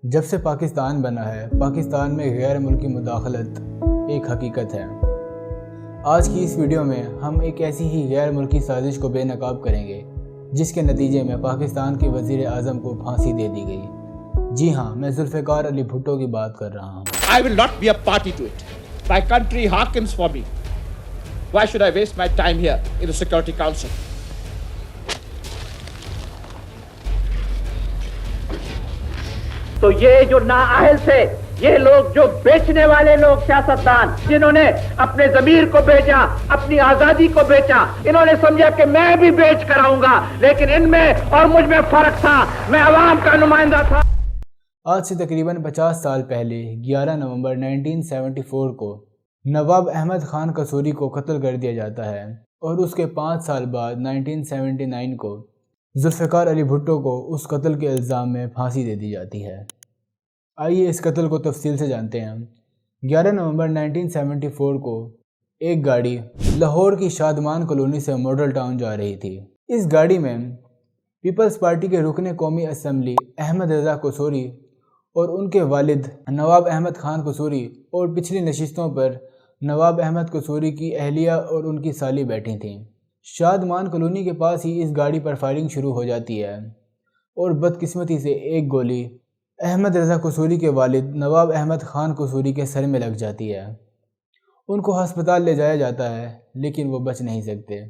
جب سے پاکستان بنا ہے، پاکستان میں غیر ملکی مداخلت ایک حقیقت ہے۔ آج کی اس ویڈیو میں ہم ایک ایسی ہی غیر ملکی سازش کو بے نقاب کریں گے جس کے نتیجے میں پاکستان کے وزیر اعظم کو پھانسی دے دی گئی۔ جی ہاں، میں ذوالفقار علی بھٹو کی بات کر رہا ہوں۔ I will not be a party to it. My country hearkens for me. Why should I waste my time here in the Security Council? تو یہ جو نااہل تھے، یہ لوگ جو بیچنے والے لوگ، سیاستدان جنہوں نے اپنے ضمیر کو بیچا، اپنی آزادی کو بیچا، انہوں نے سمجھا کہ میں بھی بیچ کر آؤں گا، لیکن ان میں اور مجھ میں فرق تھا۔ میں عوام کا نمائندہ تھا۔ آج سے تقریباً 50 سال پہلے 11 نومبر 1974 کو نواب احمد خان قصوری کو قتل کر دیا جاتا ہے، اور اس کے 5 سال بعد 1979 کو ذوالفقار علی بھٹو کو اس قتل کے الزام میں پھانسی دے دی جاتی ہے۔ آئیے اس قتل کو تفصیل سے جانتے ہیں۔ 11 نومبر 1974 کو ایک گاڑی لاہور کی شادمان کالونی سے ماڈل ٹاؤن جا رہی تھی۔ اس گاڑی میں پیپلز پارٹی کے رکن قومی اسمبلی احمد رضا قصوری اور ان کے والد نواب احمد خان قصوری، اور پچھلی نشستوں پر نواب احمد قصوری کی اہلیہ اور ان کی سالی بیٹھی تھیں۔ شادمان کالونی کے پاس ہی اس گاڑی پر فائرنگ شروع ہو جاتی ہے، اور بدقسمتی سے ایک گولی احمد رضا قصوری کے والد نواب احمد خان قصوری کے سر میں لگ جاتی ہے۔ ان کو ہسپتال لے جایا جاتا ہے، لیکن وہ بچ نہیں سکتے۔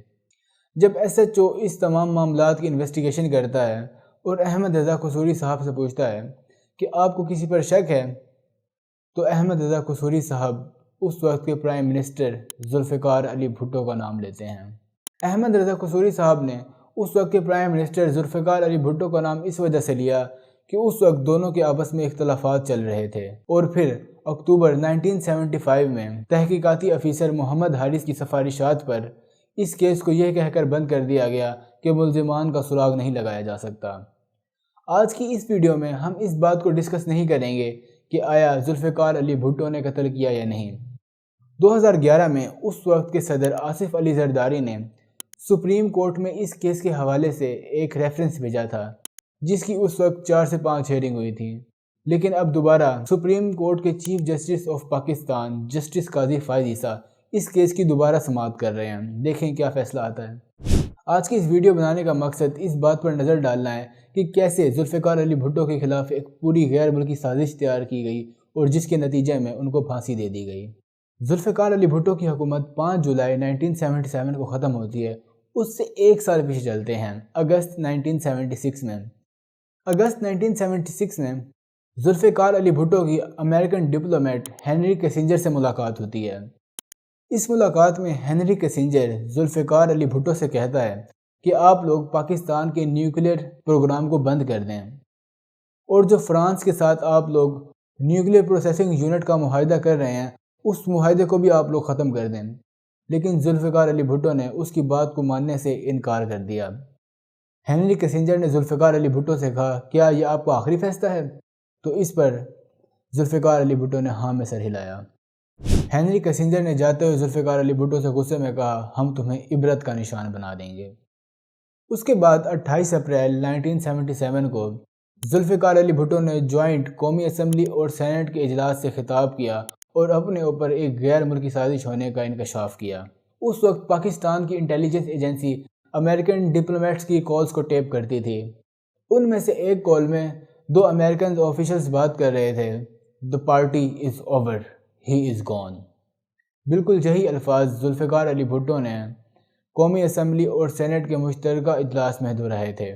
جب ایس ایچ او اس تمام معاملات کی انویسٹیگیشن کرتا ہے اور احمد رضا قصوری صاحب سے پوچھتا ہے کہ آپ کو کسی پر شک ہے، تو احمد رضا قصوری صاحب اس وقت کے پرائم منسٹر ذوالفقار علی بھٹو کا نام لیتے ہیں۔ احمد رضا قصوری صاحب نے اس وقت کے پرائم منسٹر ذوالفقار علی بھٹو کا نام اس وجہ سے لیا کہ اس وقت دونوں کے آپس میں اختلافات چل رہے تھے، اور پھر اکتوبر 1975 میں تحقیقاتی افیسر محمد حارث کی سفارشات پر اس کیس کو یہ کہہ کر بند کر دیا گیا کہ ملزمان کا سراغ نہیں لگایا جا سکتا۔ آج کی اس ویڈیو میں ہم اس بات کو ڈسکس نہیں کریں گے کہ آیا ذوالفقار علی بھٹو نے قتل کیا یا نہیں۔ 2011 میں اس وقت کے صدر آصف علی زرداری نے سپریم کورٹ میں اس کیس کے حوالے سے ایک ریفرنس بھیجا تھا، جس کی اس وقت 4 سے 5 ہیئرنگ ہوئی تھی، لیکن اب دوبارہ سپریم کورٹ کے chief justice of Pakistan justice Qazi Faez Isa us case کی دوبارہ سماعت کر رہے ہیں۔ دیکھیں کیا فیصلہ آتا ہے۔ آج کی اس ویڈیو بنانے کا مقصد اس بات پر نظر ڈالنا ہے کہ کیسے ذوالفقار علی بھٹو کے خلاف ایک پوری غیر ملکی سازش تیار کی گئی، اور جس کے نتیجے میں ان کو پھانسی دے دی گئی۔ ذوالفقار علی بھٹو کی حکومت 5 جولائی 1977 کو ختم ہوتی ہے۔ اس سے ایک سال پیچھے چلتے ہیں، اگست 1976 میں۔ اگست 1976 میں ذوالفقار علی بھٹو کی امریکن ڈپلومیٹ ہنری کیسنجر سے ملاقات ہوتی ہے۔ اس ملاقات میں ہنری کیسنجر ذوالفقار علی بھٹو سے کہتا ہے کہ آپ لوگ پاکستان کے نیوکلیئر پروگرام کو بند کر دیں، اور جو فرانس کے ساتھ آپ لوگ نیوکلیئر پروسیسنگ یونٹ کا معاہدہ کر رہے ہیں، اس معاہدے کو بھی آپ لوگ ختم کر دیں۔ لیکن ذوالفقار علی بھٹو نے اس کی بات کو ماننے سے انکار کر دیا۔ ہنری کیسنجر نے ذوالفقار علی بھٹو سے کہا، کیا یہ آپ کا آخری فیصلہ ہے؟ تو اس پر ذوالفقار علی بھٹو نے ہاں میں سر ہلایا۔ ہنری کیسنجر نے جاتے ہوئے ذوالفقار علی بھٹو سے غصے میں کہا، ہم تمہیں عبرت کا نشان بنا دیں گے۔ اس کے بعد 28 اپریل 1977 کو ذوالفقار علی بھٹو نے جوائنٹ قومی اسمبلی اور سینٹ کے اجلاس سے خطاب کیا اور اپنے اوپر ایک غیر ملکی سازش ہونے کا انکشاف کیا۔ اس وقت پاکستان کی انٹیلیجنس ایجنسی امریکن ڈپلومیٹس کی کالز کو ٹیپ کرتی تھی۔ ان میں سے ایک کال میں 2 امریکن آفیشلز بات کر رہے تھے، "The party is over, he is gone"۔ بالکل یہی الفاظ ذوالفقار علی بھٹو نے قومی اسمبلی اور سینٹ کے مشترکہ اجلاس میں دہرائے تھے۔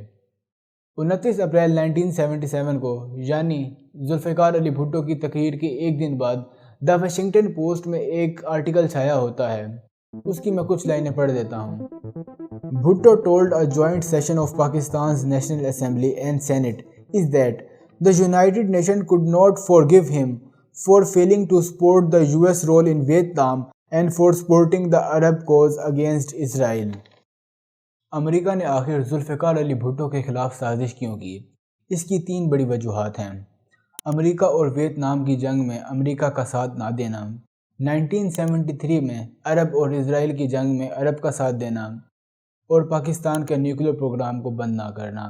29 اپریل 1977 کو، یعنی ذوالفقار علی بھٹو کی تقریر کے ایک دن بعد، دی واشنگٹن پوسٹ میں ایک آرٹیکل چھایا ہوتا ہے۔ اس کی میں کچھ لائنیں پڑھ دیتا ہوں۔ Bhutto told a joint session of Pakistan's National Assembly and Senate is that the United Nations could not forgive him for failing to support the US role in Vietnam and for supporting the Arab cause against Israel۔ امریکہ نے آخر ذوالفقار علی بھٹو کے خلاف سازش کیوں کی؟ اس کی 3 بڑی وجوہات ہیں۔ امریکہ اور ویتنام کی جنگ میں امریکہ کا ساتھ نہ دینا، 1973 میں عرب اور اسرائیل کی جنگ میں عرب کا ساتھ دینا، اور پاکستان کے نیوکلیئر پروگرام کو بند نہ کرنا۔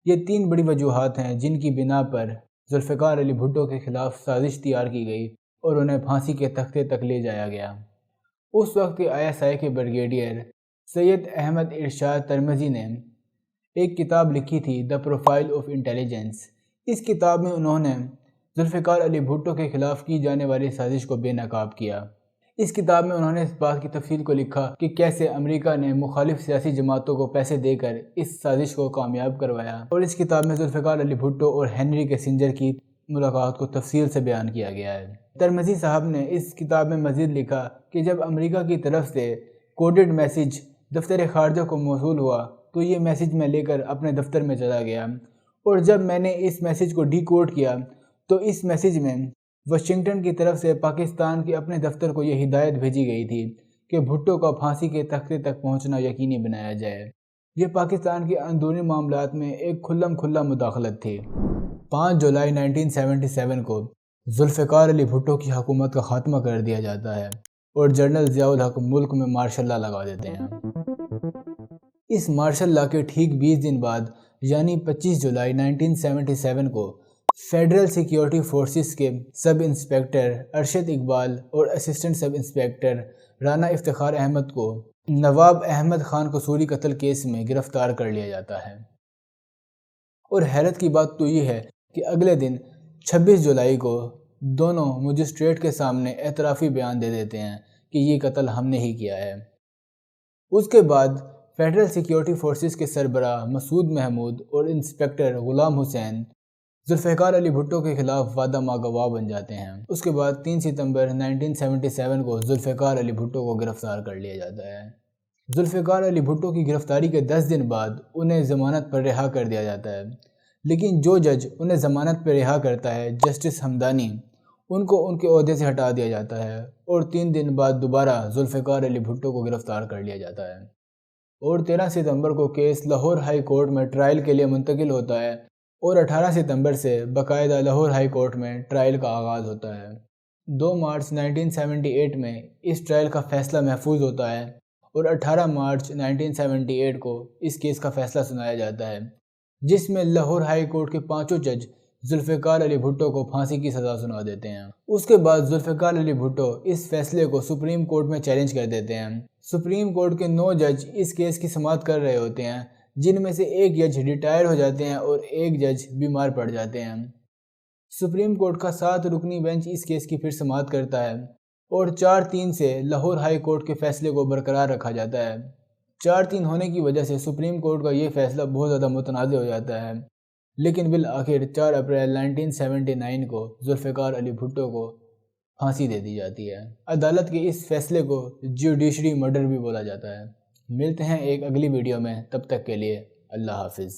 یہ 3 بڑی وجوہات ہیں جن کی بنا پر ذوالفقار علی بھٹو کے خلاف سازش تیار کی گئی اور انہیں پھانسی کے تختے تک لے جایا گیا۔ اس وقت کے ISI کے بریگیڈیئر سید احمد ارشاد ترمذی نے ایک کتاب لکھی تھی دی پروفائل آف انٹیلیجنس۔ اس کتاب میں انہوں نے ذوالفقار علی بھٹو کے خلاف کی جانے والی سازش کو بے نقاب کیا۔ اس کتاب میں انہوں نے اس بات کی تفصیل کو لکھا کہ کیسے امریکہ نے مخالف سیاسی جماعتوں کو پیسے دے کر اس سازش کو کامیاب کروایا، اور اس کتاب میں ذوالفقار علی بھٹو اور ہنری کیسنجر کی ملاقات کو تفصیل سے بیان کیا گیا ہے۔ ترمذی صاحب نے اس کتاب میں مزید لکھا کہ جب امریکہ کی طرف سے کوڈڈ میسج دفتر خارجہ کو موصول ہوا تو یہ میسج میں لے کر اپنے دفتر میں چلا گیا، اور جب میں نے اس میسج کو ڈی کوڈ کیا تو اس میسج میں واشنگٹن کی طرف سے پاکستان کے اپنے دفتر کو یہ ہدایت بھیجی گئی تھی کہ بھٹو کا پھانسی کے تختے تک پہنچنا یقینی بنایا جائے۔ یہ پاکستان کے اندرونی معاملات میں ایک کھلم کھلا مداخلت تھی۔ 5 جولائی 1977 کو ذوالفقار علی بھٹو کی حکومت کا خاتمہ کر دیا جاتا ہے اور جنرل ضیاء الحق ملک میں مارشل لا لگا دیتے ہیں۔ اس مارشل لا کے ٹھیک 20 دن بعد یعنی 25 جولائی 1977 کو فیڈرل سیکیورٹی فورسز کے سب انسپیکٹر ارشد اقبال اور assistant sub inspector Rana Iftikhar Ahmad کو نواب احمد خان قصوری قتل کیس میں گرفتار کر لیا جاتا ہے۔ اور حیرت کی بات تو یہ ہے کہ اگلے دن 26 جولائی کو دونوں مجسٹریٹ کے سامنے اعترافی بیان دے دیتے ہیں کہ یہ قتل ہم نے ہی کیا ہے۔ اس کے بعد فیڈرل سیکیورٹی فورسز کے سربراہ مسعود محمود اور انسپیکٹر غلام حسین ذوالفقار علی بھٹو کے خلاف وعدہ ماں گواہ بن جاتے ہیں۔ اس کے بعد 3 ستمبر 1977 کو ذوالفقار علی بھٹو کو گرفتار کر لیا جاتا ہے۔ ذوالفقار علی بھٹو کی گرفتاری کے 10 دن بعد انہیں ضمانت پر رہا کر دیا جاتا ہے، لیکن جو جج انہیں ضمانت پر رہا کرتا ہے جسٹس ہمدانی، ان کو ان کے عہدے سے ہٹا دیا جاتا ہے، اور 3 دن بعد دوبارہ ذوالفقار علی بھٹو کو گرفتار کر لیا جاتا ہے، اور 13 ستمبر کو کیس لاہور ہائی کورٹ میں ٹرائل کے لیے منتقل ہوتا ہے، اور 18 ستمبر سے باقاعدہ لاہور ہائی کورٹ میں ٹرائل کا آغاز ہوتا ہے۔ 2 مارچ 1978 میں اس ٹرائل کا فیصلہ محفوظ ہوتا ہے، اور 18 مارچ 1978 کو اس کیس کا فیصلہ سنایا جاتا ہے، جس میں لاہور ہائی کورٹ کے 5 جج ذوالفقار علی بھٹو کو پھانسی کی سزا سنا دیتے ہیں۔ اس کے بعد ذوالفقار علی بھٹو اس فیصلے کو سپریم کورٹ میں چیلنج کر دیتے ہیں۔ سپریم کورٹ کے 9 جج اس کیس کی سماعت کر رہے ہوتے ہیں، جن میں سے ایک جج ریٹائر ہو جاتے ہیں اور ایک جج بیمار پڑ جاتے ہیں۔ سپریم کورٹ کا 7 رکنی بینچ اس کیس کی پھر سماعت کرتا ہے، اور 4-3 سے لاہور ہائی کورٹ کے فیصلے کو برقرار رکھا جاتا ہے۔ 4-3 ہونے کی وجہ سے سپریم کورٹ کا یہ فیصلہ بہت زیادہ متنازع ہو جاتا ہے، لیکن بالآخر 4 اپریل 1979 کو ذوالفقار علی بھٹو کو پھانسی دے دی جاتی ہے۔ عدالت کے اس فیصلے کو جوڈیشری مرڈر بھی بولا جاتا ہے۔ ملتے ہیں ایک اگلی ویڈیو میں، تب تک کے لیے اللہ حافظ۔